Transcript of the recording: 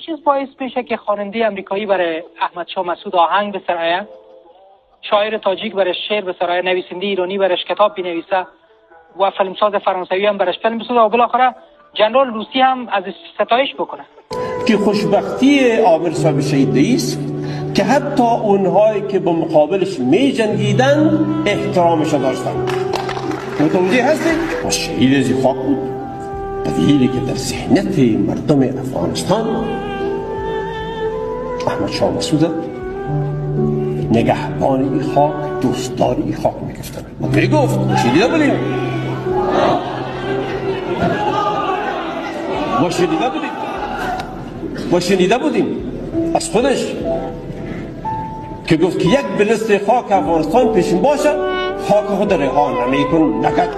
چیز باعث میشه که خواننده امریکایی برای احمد شاه مسعود آهنگ بسرایه، شاعر تاجیک برش شعر بسرایه، نویسنده ایرانی برش کتاب بنویسه و فیلمساز فرانسوی هم برش فیلم بسازه و بالاخره جنرال روسی هم از ستایش بکنه. که خوشبختی عامر صاحب شهید است که حتی اونهایی که به مقابلش می جنگیدن احترامش داشتن. متوجه هستید؟ شهید از خاک بود به دلیلی که در ذهنیت مردم افغانستان احمد شاه مسعود نگهبان این خاک، دوستدار این خاک میگفتن. میگفت شنیده بودیم ما شنیده بودیم از خودش که گفت که یک بلست خاک افغانستان پیشین باشه خاک خود رها نمیکن نکرد